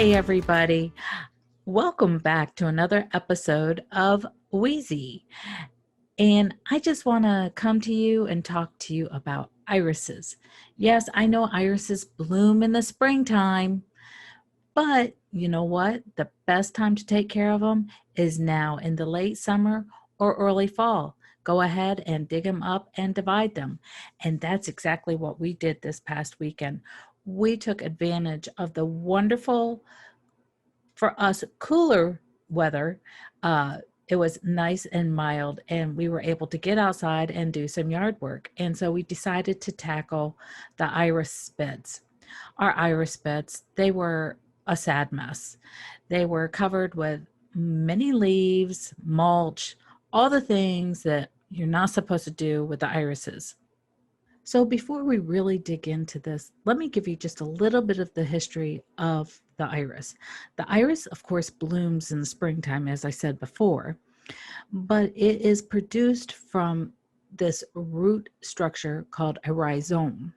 Hey, everybody. Welcome back to another episode of Wheezy. And I just want to come to you and talk to you about irises. Yes, I know irises bloom in the springtime, but you know what? The best time to take care of them is now in the late summer or early fall. Go ahead and dig them up and divide them. And that's exactly what we did this past weekend. We took advantage of the wonderful, for us, cooler weather. It was nice and mild, and we were able to get outside and do some yard work. And so we decided to tackle the iris beds. Our iris beds, they were a sad mess. They were covered with many leaves, mulch, all the things that you're not supposed to do with the irises. So before we really dig into this, let me give you just a little bit of the history of the iris. The iris, of course, blooms in the springtime, as I said before, but it is produced from this root structure called a rhizome.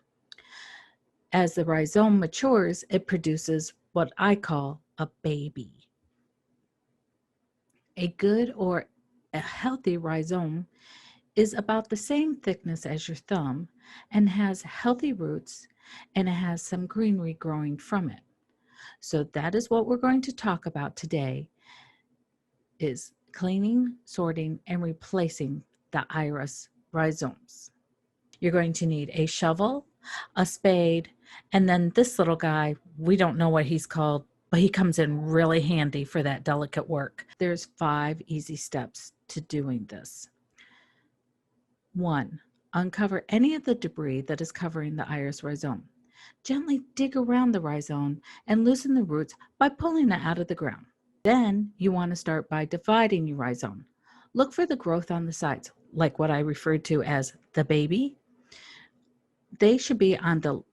As the rhizome matures, it produces what I call a baby. A good or a healthy rhizome is about the same thickness as your thumb and has healthy roots, and it has some greenery growing from it. So that is what we're going to talk about today, is cleaning, sorting, and replacing the iris rhizomes. You're going to need a shovel, a spade, and then this little guy, we don't know what he's called, but he comes in really handy for that delicate work. There's 5 easy steps to doing this. 1. Uncover any of the debris that is covering the iris rhizome. Gently dig around the rhizome and loosen the roots by pulling it out of the ground. Then you want to start by dividing your rhizome. Look for the growth on the sides, like what I referred to as the baby. They should be on the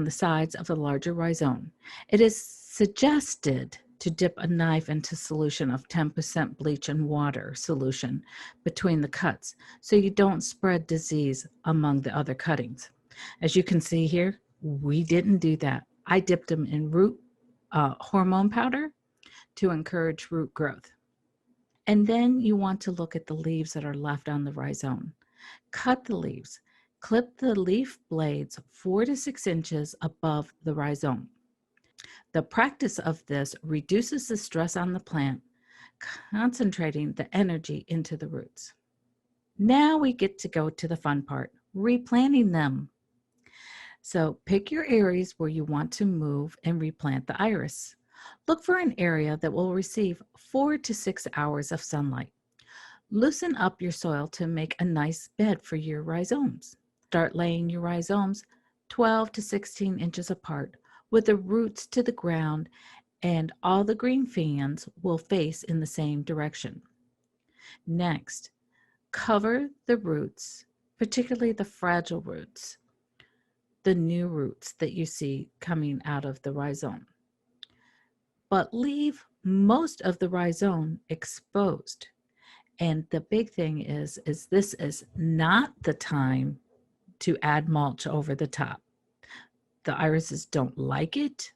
sides of the larger rhizome. It is suggested to dip a knife into solution of 10% bleach and water solution between the cuts so you don't spread disease among the other cuttings. As you can see here, we didn't do that. I dipped them in root hormone powder to encourage root growth. And then you want to look at the leaves that are left on the rhizome. Cut the leaves. Clip the leaf blades 4 to 6 inches above the rhizome. The practice of this reduces the stress on the plant, concentrating the energy into the roots. Now we get to go to the fun part, replanting them. So pick your areas where you want to move and replant the iris. Look for an area that will receive 4 to 6 hours of sunlight. Loosen up your soil to make a nice bed for your rhizomes. Start laying your rhizomes 12 to 16 inches apart with the roots to the ground, and all the green fans will face in the same direction. Next, cover the roots, particularly the fragile roots, the new roots that you see coming out of the rhizome. But leave most of the rhizome exposed. And the big thing is this is not the time to add mulch over the top. The irises don't like it,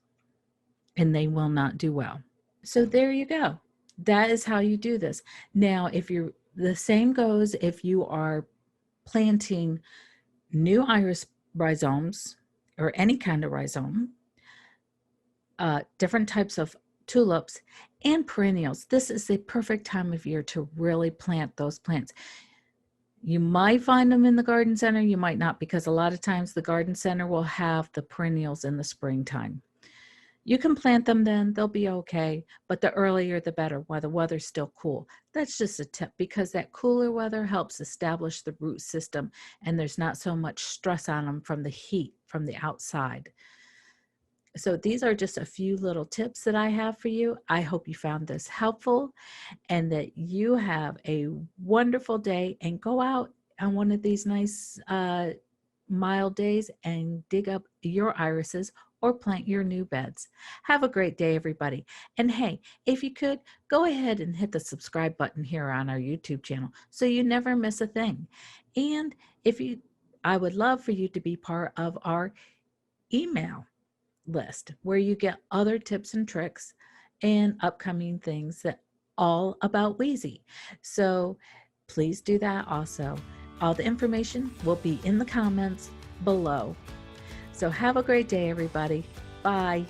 and they will not do well. So there you go. That is how you do this. Now, the same goes if you are planting new iris rhizomes or any kind of rhizome, different types of tulips and perennials. This is the perfect time of year to really plant those plants. You might find them in the garden center, you might not, because a lot of times the garden center will have the perennials in the springtime. You can plant them then, they'll be okay, but the earlier the better while the weather's still cool. That's just a tip, because that cooler weather helps establish the root system and there's not so much stress on them from the heat from the outside. So these are just a few little tips that I have for you. I hope you found this helpful and that you have a wonderful day, and go out on one of these nice mild days and dig up your irises or plant your new beds. Have a great day, everybody. And hey, if you could, go ahead and hit the subscribe button here on our YouTube channel so you never miss a thing. And I would love for you to be part of our email list where you get other tips and tricks and upcoming things that all about Wheezy. So please do that also. All the information will be in the comments below. So have a great day, everybody. Bye.